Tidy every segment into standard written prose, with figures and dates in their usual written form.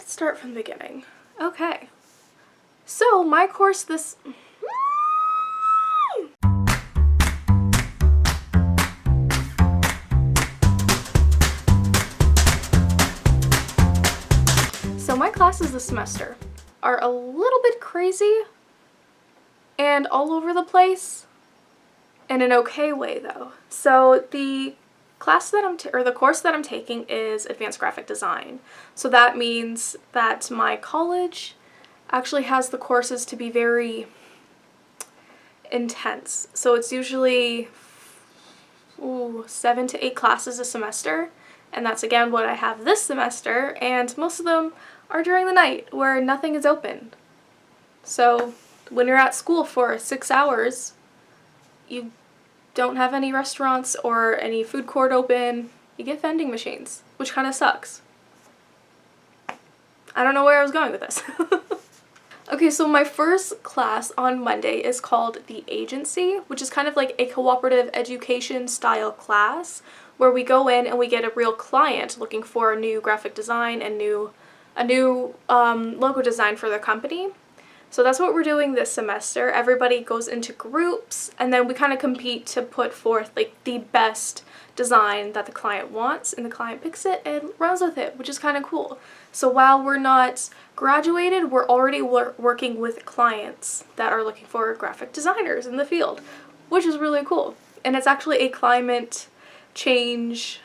Let's start from the beginning. Okay. So my course So my classes this semester are a little bit crazy and all over the place in an okay way though. So the course that I'm taking is advanced graphic design. So that means that my college actually has the courses to be very intense. So it's usually 7 to 8 classes a semester, and that's again what I have this semester, and most of them are during the night where nothing is open. So when you're at school for 6 hours, you don't have any restaurants or any food court open. You get vending machines, which kind of sucks. I don't know where I was going with this. Okay, so my first class on Monday is called The Agency, which is kind of like a cooperative education style class where we go in and we get a real client looking for a new graphic design and a new logo design for their company. So that's what we're doing this semester. Everybody goes into groups and then we kind of compete to put forth like the best design that the client wants, and the client picks it and runs with it, which is kind of cool. So while we're not graduated, we're already working with clients that are looking for graphic designers in the field, which is really cool. And it's actually a climate change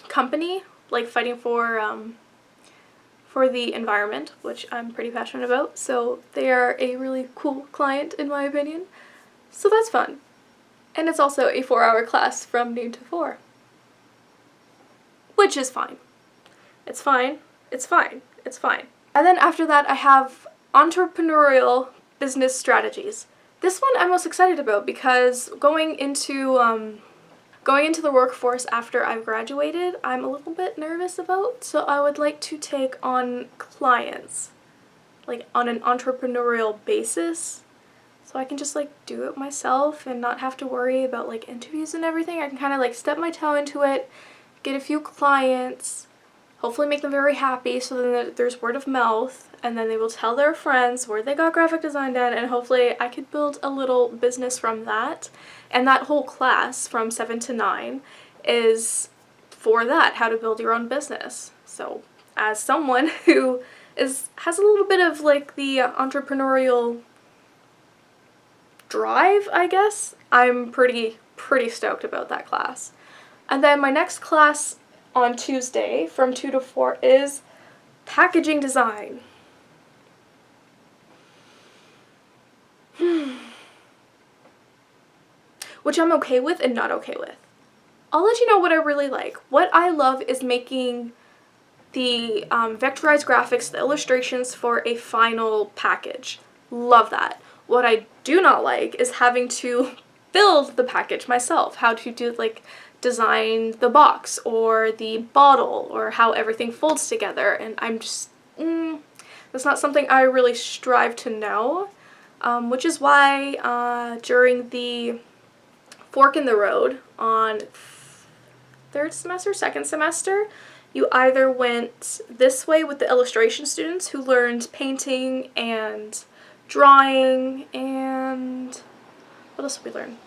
company, like fighting for the environment, which I'm pretty passionate about. So they are a really cool client in my opinion. So that's fun. And it's also a 4-hour class from noon to 4. Which is fine. It's fine. It's fine. It's fine. And then after that I have entrepreneurial business strategies. This one I'm most excited about because going into the workforce after I've graduated, I'm a little bit nervous about, so I would like to take on clients, like on an entrepreneurial basis, so I can just like do it myself and not have to worry about like interviews and everything. I can kind of like step my toe into it, get a few clients, hopefully make them very happy so then there's word of mouth, and then they will tell their friends where they got graphic design done, and hopefully I could build a little business from that. And that whole class from 7 to 9 is for that, how to build your own business. So as someone who has a little bit of like the entrepreneurial drive, I guess, I'm pretty stoked about that class. And then my next class on Tuesday from 2 to 4 is packaging design. Which I'm okay with and not okay with. I'll let you know what I really like. What I love is making the vectorized graphics, the illustrations for a final package. Love that. What I do not like is having to build the package myself. How to do like design the box or the bottle or how everything folds together, and I'm just, that's not something I really strive to know, which is why during the fork in the road on second semester, you either went this way with the illustration students who learned painting and drawing and what else did we learn?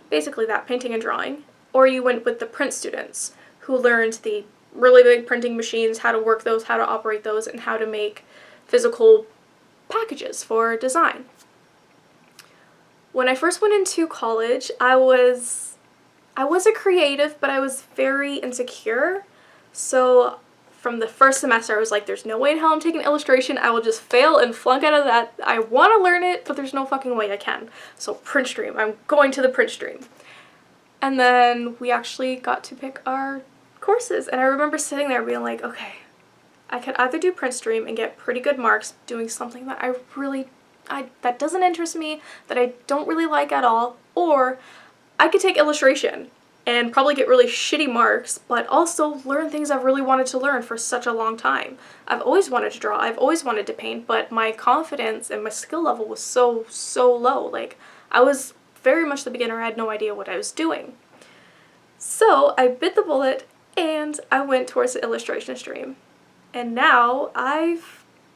Basically that, painting and drawing. Or you went with the print students who learned the really big printing machines, how to work those, how to operate those, and how to make physical packages for design. When I first went into college, I was a creative, but I was very insecure. So from the first semester, I was like, there's no way in hell I'm taking illustration. I will just fail and flunk out of that. I want to learn it, but there's no fucking way I can. So print stream, I'm going to the print stream. And then we actually got to pick our courses. And I remember sitting there being like, okay, I could either do print stream and get pretty good marks doing something that that doesn't interest me, that I don't really like at all, or I could take illustration and probably get really shitty marks, but also learn things I've really wanted to learn for such a long time. I've always wanted to draw, I've always wanted to paint, but my confidence and my skill level was so low. Like, I was very much the beginner, I had no idea what I was doing. So I bit the bullet and I went towards the illustration stream. And now I'm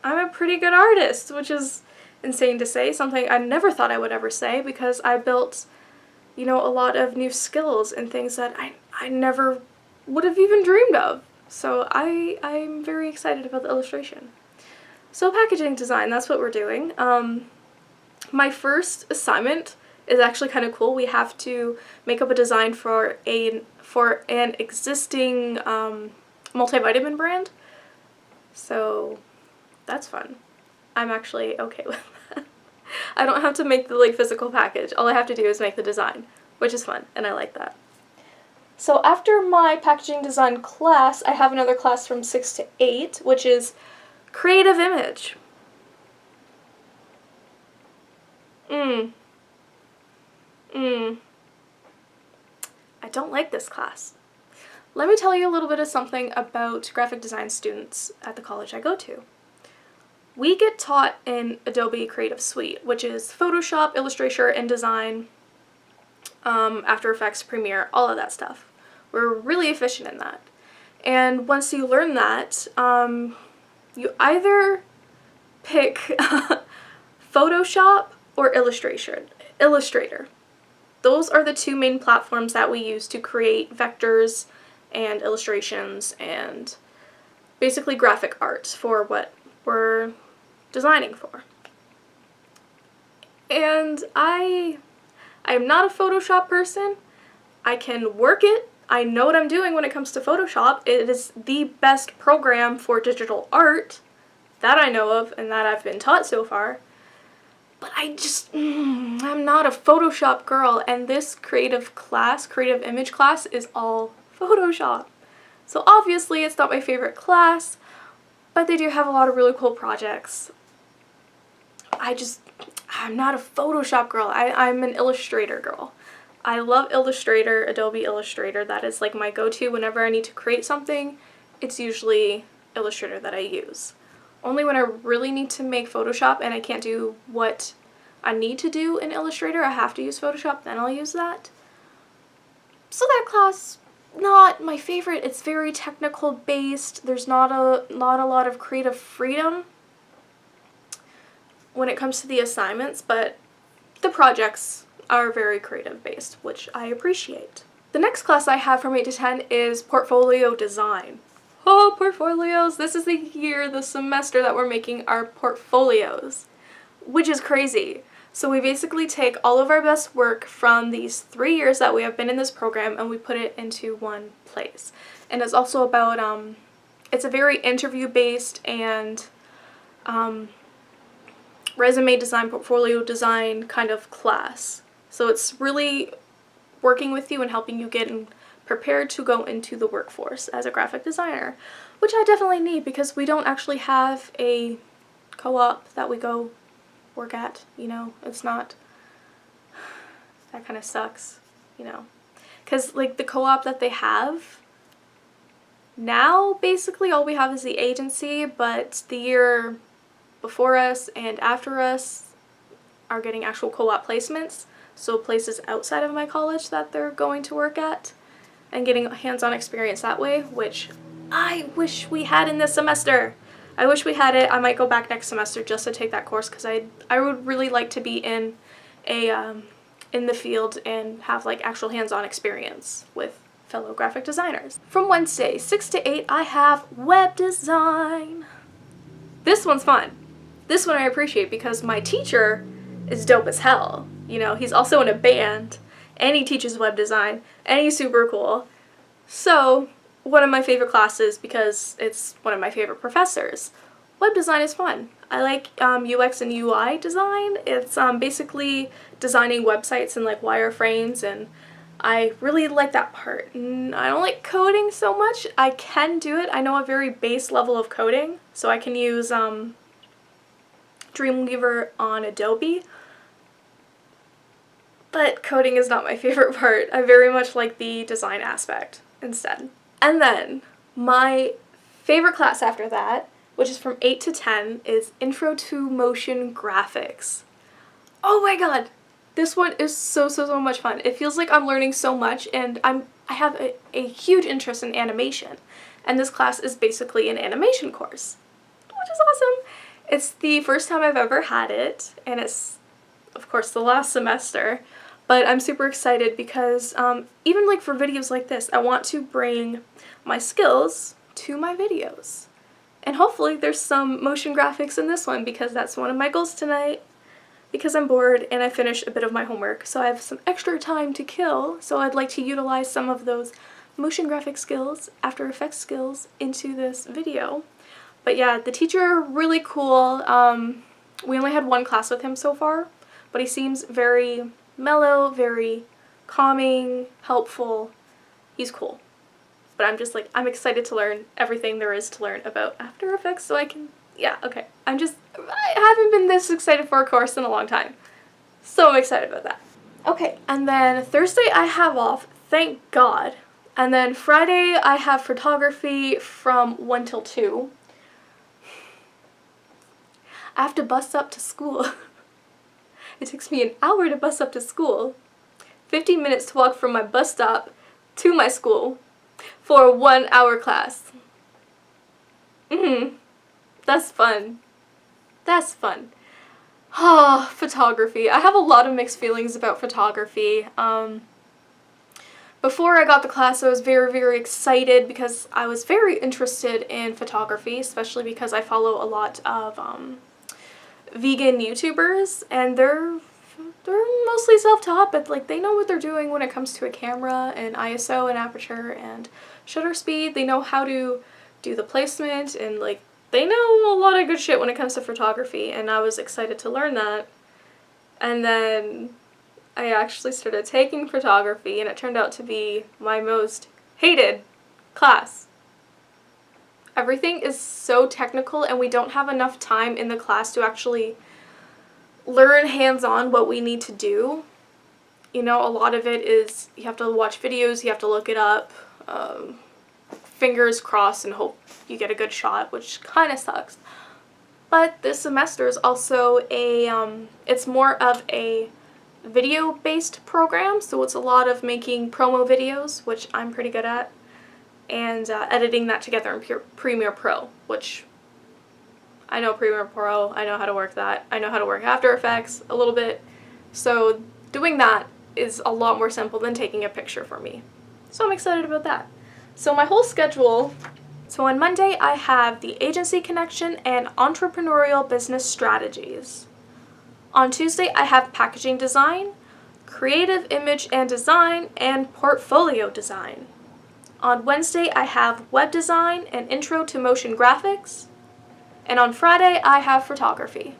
a pretty good artist, which is insane to say, something I never thought I would ever say, because I built, a lot of new skills and things that I never would have even dreamed of. So I'm very excited about the illustration. So packaging design, that's what we're doing. My first assignment is actually kind of cool. We have to make up a design for an existing multivitamin brand. So that's fun. I'm actually okay with that. I don't have to make the physical package. All I have to do is make the design, which is fun, and I like that. So after my packaging design class, I have another class from 6 to 8, which is creative image. I don't like this class. Let me tell you a little bit of something about graphic design students at the college I go to. We get taught in Adobe Creative Suite, which is Photoshop, Illustrator, InDesign, After Effects, Premiere, all of that stuff. We're really efficient in that. And once you learn that, you either pick Photoshop or Illustrator. Those are the two main platforms that we use to create vectors and illustrations and basically graphic art for what we're designing for. And I'm not a Photoshop person. I can work it. I know what I'm doing when it comes to Photoshop. It is the best program for digital art that I know of and that I've been taught so far. But I'm not a Photoshop girl, and this creative image class, is all Photoshop. So obviously it's not my favorite class, but they do have a lot of really cool projects. I'm not a Photoshop girl. I'm an Illustrator girl. I love Illustrator, Adobe Illustrator. That is my go-to whenever I need to create something. It's usually Illustrator that I use. Only when I really need to make Photoshop and I can't do what I need to do in Illustrator, I have to use Photoshop, then I'll use that. So that class, not my favorite. It's very technical based. There's not a lot of creative freedom when it comes to the assignments, but the projects are very creative based, which I appreciate. The next class I have from 8 to 10 is portfolio design. Oh, portfolios! This is the semester that we're making our portfolios, which is crazy. So we basically take all of our best work from these 3 years that we have been in this program and we put it into one place. And it's also about, it's a very interview based and resume design, portfolio design kind of class. So it's really working with you and helping you get prepared to go into the workforce as a graphic designer, which I definitely need because we don't actually have a co-op that we go work at, it's not, that kind of sucks, because the co-op that they have now, basically all we have is the agency, but the year before us and after us are getting actual co-op placements, so places outside of my college that they're going to work at and getting hands-on experience that way, which I wish we had in this semester. I wish we had it. I might go back next semester just to take that course because I would really like to be in in the field and have actual hands-on experience with fellow graphic designers. From Wednesday, 6 to 8, I have web design. This one's fun. This one I appreciate because my teacher is dope as hell. He's also in a band and he teaches web design and he's super cool. So one of my favorite classes because it's one of my favorite professors. Web design is fun. I like UX and UI design. It's basically designing websites and wireframes, and I really like that part. I don't like coding so much. I can do it. I know a very base level of coding, so I can use Dreamweaver on Adobe. But coding is not my favorite part. I very much like the design aspect instead. And then my favorite class after that, which is from 8 to 10, is Intro to Motion Graphics. Oh my god! This one is so much fun. It feels like I'm learning so much, and I have a huge interest in animation. and this class is basically an animation course, which is awesome. It's the first time I've ever had it, and it's, of course, the last semester, but I'm super excited because even like for videos like this, I want to bring my skills to my videos. And hopefully there's some motion graphics in this one because that's one of my goals tonight, because I'm bored and I finished a bit of my homework, so I have some extra time to kill, so I'd like to utilize some of those motion graphic skills, After Effects skills, into this video. But yeah, the teacher, really cool. We only had one class with him so far, but he seems very mellow, very calming, helpful. He's cool. But I'm just like, I'm excited to learn everything there is to learn about After Effects so I can, yeah, okay. I haven't been this excited for a course in a long time. So I'm excited about that. Okay, and then Thursday I have off, thank God. And then Friday I have photography from 1 till 2. I have to bus up to school. It takes me an hour to bus up to school, 15 minutes to walk from my bus stop to my school for a 1 hour class. That's fun. That's fun. Ah, photography. I have a lot of mixed feelings about photography. Before I got the class, I was very, very excited because I was very interested in photography, especially because I follow a lot of vegan YouTubers, and they're mostly self-taught, but like they know what they're doing when it comes to a camera and ISO and aperture and shutter speed. They know how to do the placement, and like they know a lot of good shit when it comes to photography, and I was excited to learn that. And then I actually started taking photography, and it turned out to be my most hated class. Everything is so technical, and we don't have enough time in the class to actually learn hands-on what we need to do. You know, a lot of it is you have to watch videos, you have to look it up, fingers crossed and hope you get a good shot, which kind of sucks. But this semester is also it's more of a video-based program, so it's a lot of making promo videos, which I'm pretty good at, and editing that together in Premiere Pro, which I know Premiere Pro, I know how to work that, I know how to work After Effects a little bit, so doing that is a lot more simple than taking a picture for me. So I'm excited about that. So my whole schedule, so on Monday I have the Agency Connection and Entrepreneurial Business Strategies. On Tuesday I have Packaging Design, Creative Image and Design, and Portfolio Design. On Wednesday I have Web Design and Intro to Motion Graphics. And on Friday I have Photography.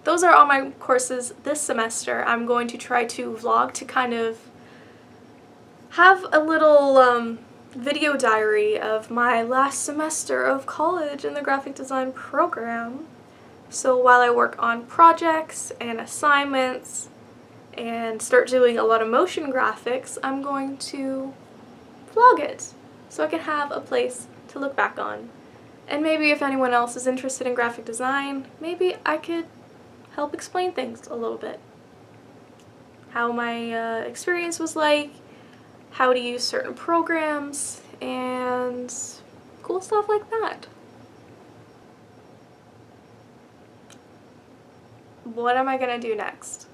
Those are all my courses this semester. I'm going to try to vlog to kind of have a little video diary of my last semester of college in the graphic design program. So while I work on projects and assignments and start doing a lot of motion graphics, I'm going to vlog it so I can have a place to look back on. And maybe if anyone else is interested in graphic design, maybe I could help explain things a little bit. How my experience was like, how to use certain programs, and cool stuff like that. What am I gonna do next?